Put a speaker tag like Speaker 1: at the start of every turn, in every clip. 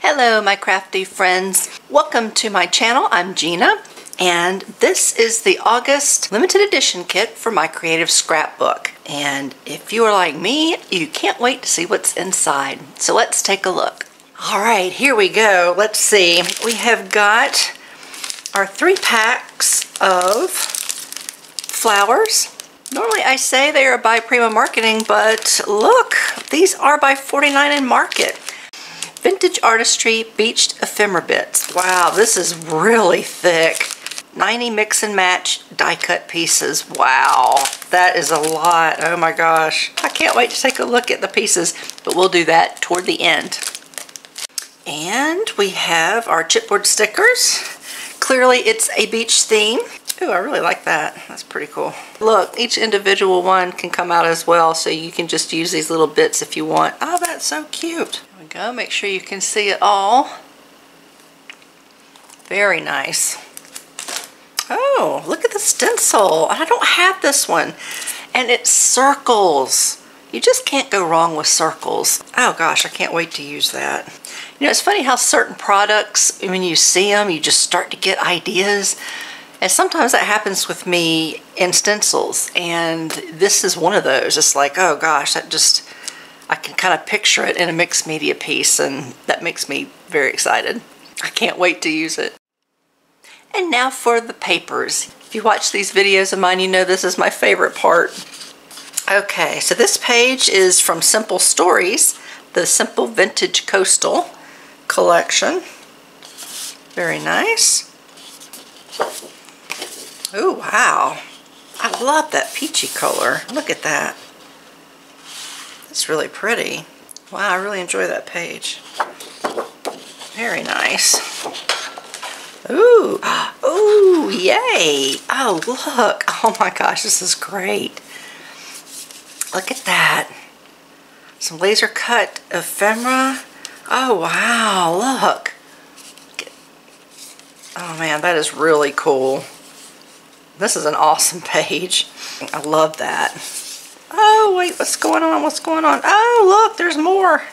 Speaker 1: Hello my crafty friends. Welcome to my channel. I'm Gina and this is the August limited edition kit for my creative scrapbook. And if you are like me, you can't wait to see what's inside. So let's take a look. All right, here we go. Let's see. We have got our 3 packs of flowers. Normally I say they are by Prima Marketing, but look, these are by 49 in Market. Vintage Artistry Beached Ephemera Bits. Wow, this is really thick. 90 mix and match die cut pieces. Wow, that is a lot. Oh my gosh. I can't wait to take a look at the pieces, but we'll do that toward the end. And we have our chipboard stickers. Clearly it's a beach theme. Ooh, I really like that. That's pretty cool. Look, each individual one can come out as well, so you can just use these little bits if you want. Oh, that's so cute. There we go. Make sure you can see it all. Very nice. Oh, look at the stencil. I don't have this one. And it's circles. You just can't go wrong with circles. Oh gosh, I can't wait to use that. You know, it's funny how certain products, when you see them, you just start to get ideas. And sometimes that happens with me in stencils, and this is one of those. It's like, oh gosh, that just, I can kind of picture it in a mixed media piece, and that makes me very excited. I can't wait to use it. And now for the papers. If you watch these videos of mine, you know this is my favorite part. Okay, so this page is from Simple Stories, the Simple Vintage Coastal collection. Very nice. Oh, wow. I love that peachy color. Look at that. It's really pretty. Wow, I really enjoy that page. Very nice. Ooh. Ooh, yay. Oh, look. Oh my gosh, this is great. Look at that. Some laser cut ephemera. Oh, wow. Look. Oh man, that is really cool. This is an awesome page. I love that. Oh, wait, what's going on? What's going on? Oh, look, there's more.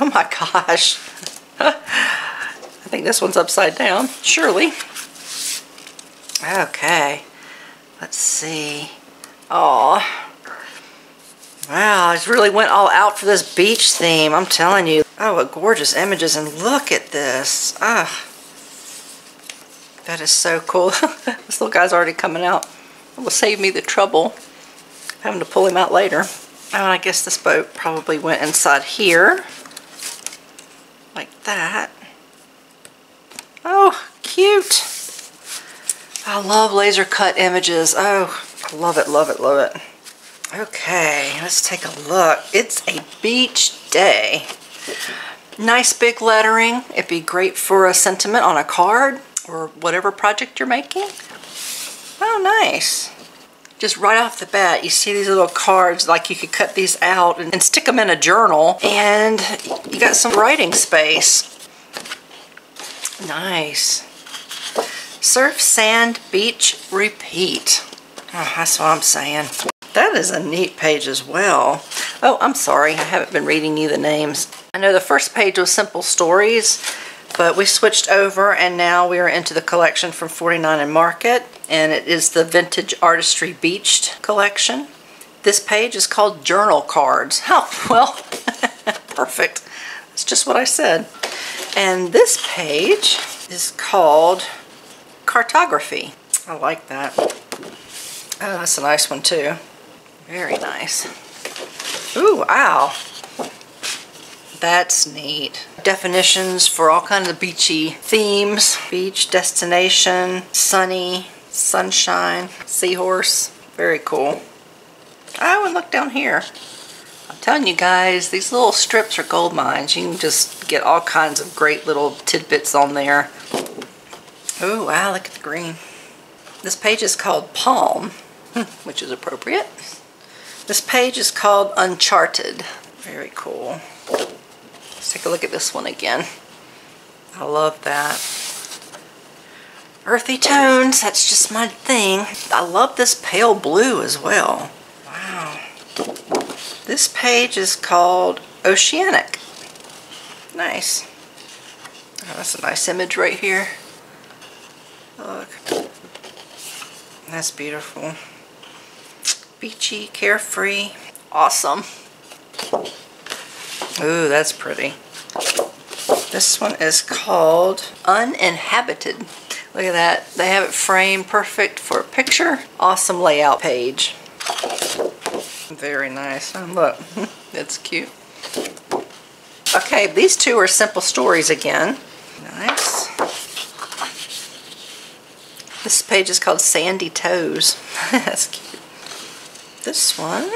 Speaker 1: Oh my gosh. I think this one's upside down, surely. Okay, let's see. Oh, wow, it really went all out for this beach theme, I'm telling you. Oh, what gorgeous images, and look at this. Ah. That is so cool. This little guy's already coming out. It will save me the trouble of having to pull him out later. Oh, and I guess this boat probably went inside here. Like that. Oh, cute. I love laser cut images. Oh, I love it, love it, love it. Okay, let's take a look. It's a beach day. Nice big lettering. It'd be great for a sentiment on a card or whatever project you're making. Oh, nice. Just right off the bat, you see these little cards, like you could cut these out and stick them in a journal, and you got some writing space. Nice. Surf, sand, beach, repeat. Oh, that's what I'm saying. That is a neat page as well. Oh, I'm sorry, I haven't been reading you the names. I know the first page was Simple Stories, but we switched over and now we are into the collection from 49 in Market, and it is the Vintage Artistry Beached collection. This page is called Journal Cards. Oh, well, perfect. That's just what I said. And this page is called Cartography. I like that. Oh, that's a nice one too. Very nice. Ooh, wow. That's neat. Definitions for all kinds of beachy themes. Beach, destination, sunny, sunshine, seahorse. Very cool. Oh, and look down here. I'm telling you guys, these little strips are gold mines. You can just get all kinds of great little tidbits on there. Oh, wow, look at the green. This page is called Palm, which is appropriate. This page is called Uncharted. Very cool. Let's take a look at this one again. I love that. Earthy tones, that's just my thing. I love this pale blue as well. Wow. This page is called Oceanic. Nice. Oh, that's a nice image right here. Look. That's beautiful. Beachy, carefree, awesome. Ooh, that's pretty. This one is called Uninhabited. Look at that. They have it framed perfect for a picture. Awesome layout page. Very nice. Oh, look, that's cute. Okay, these two are simple stories again. Nice. This page is called Sandy Toes. That's cute. This one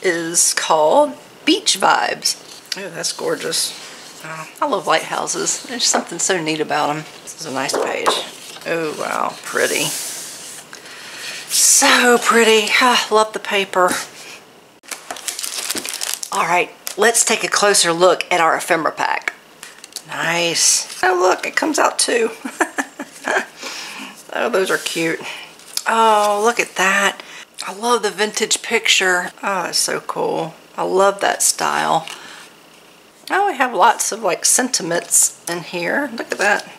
Speaker 1: is called Beach Vibes. Oh, that's gorgeous. Oh, I love lighthouses. There's something so neat about them. This is a nice page. Oh, wow, pretty. So pretty. I love the paper. All right, let's take a closer look at our ephemera pack. Nice. Oh, look, it comes out too. Oh, those are cute. Oh, look at that. I love the vintage picture. Oh, it's so cool. I love that style. Oh, we have lots of like sentiments in here. Look at that.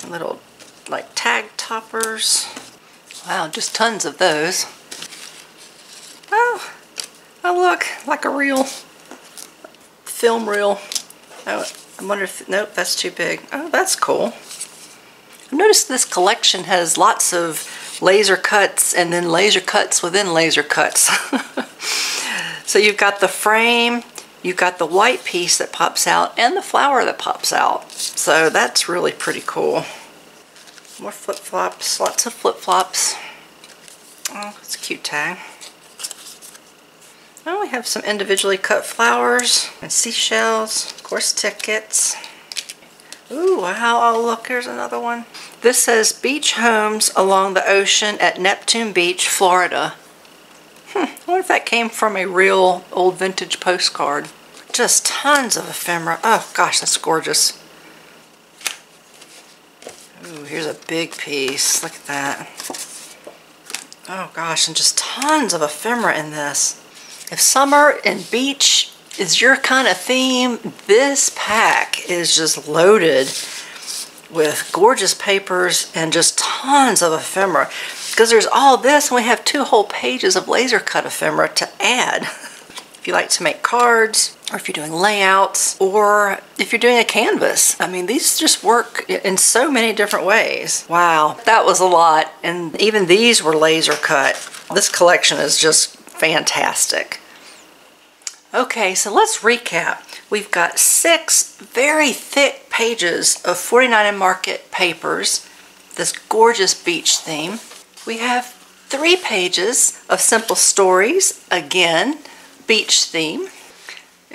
Speaker 1: Little like tag toppers. Wow, just tons of those. Oh, look, like a reel. Film reel. Oh, I wonder if, nope, that's too big. Oh, that's cool. I've noticed this collection has lots of laser cuts and then laser cuts within laser cuts. So you've got the frame, you've got the white piece that pops out, and the flower that pops out. So that's really pretty cool. More flip-flops, lots of flip-flops. Oh, that's a cute tag. Oh, we have some individually cut flowers and seashells, of course tickets. Ooh, wow, oh look, here's another one. This says beach homes along the ocean at Neptune Beach, Florida. I wonder if that came from a real old vintage postcard. Just tons of ephemera. Oh gosh, that's gorgeous. Ooh, here's a big piece. Look at that. Oh gosh, and just tons of ephemera in this. If summer and beach is your kind of theme, this pack is just loaded with gorgeous papers and just tons of ephemera. Because there's all this, and we have 2 whole pages of laser cut ephemera to add. If you like to make cards, or if you're doing layouts, or if you're doing a canvas. I mean, these just work in so many different ways. Wow, that was a lot. And even these were laser cut. This collection is just fantastic. Okay, so let's recap. We've got 6 very thick pages of 49 & Market papers, this gorgeous beach theme. We have 3 pages of simple stories, again, beach theme.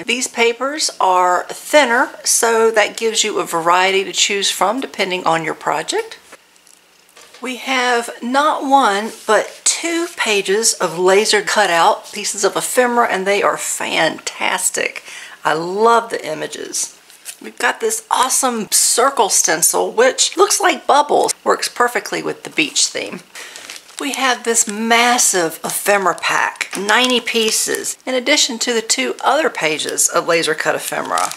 Speaker 1: These papers are thinner, so that gives you a variety to choose from depending on your project. We have not 1, but 2 pages of laser cutout pieces of ephemera, and they are fantastic. I love the images. We've got this awesome circle stencil, which looks like bubbles. Works perfectly with the beach theme. We have this massive ephemera pack, 90 pieces, in addition to the 2 other pages of laser cut ephemera.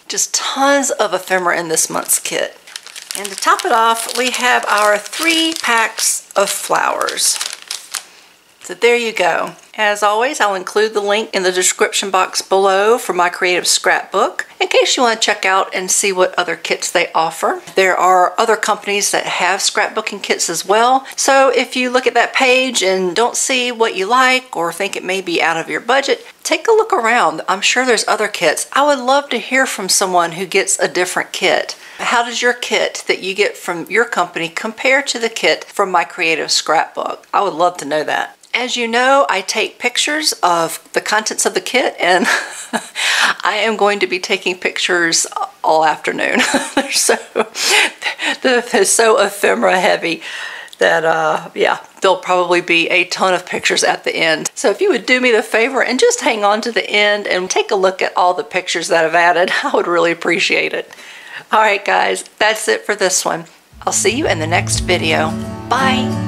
Speaker 1: Just tons of ephemera in this month's kit. And to top it off, we have our 3 packs of flowers. So there you go. As always, I'll include the link in the description box below for my creative scrapbook in case you want to check out and see what other kits they offer. There are other companies that have scrapbooking kits as well. So if you look at that page and don't see what you like or think it may be out of your budget, take a look around. I'm sure there's other kits. I would love to hear from someone who gets a different kit. How does your kit that you get from your company compare to the kit from my creative scrapbook? I would love to know that. As you know, I take pictures of the contents of the kit, and I am going to be taking pictures all afternoon. they're so ephemera heavy that, yeah, there'll probably be a ton of pictures at the end. So if you would do me the favor and just hang on to the end and take a look at all the pictures that I've added, I would really appreciate it. All right, guys, that's it for this one. I'll see you in the next video. Bye.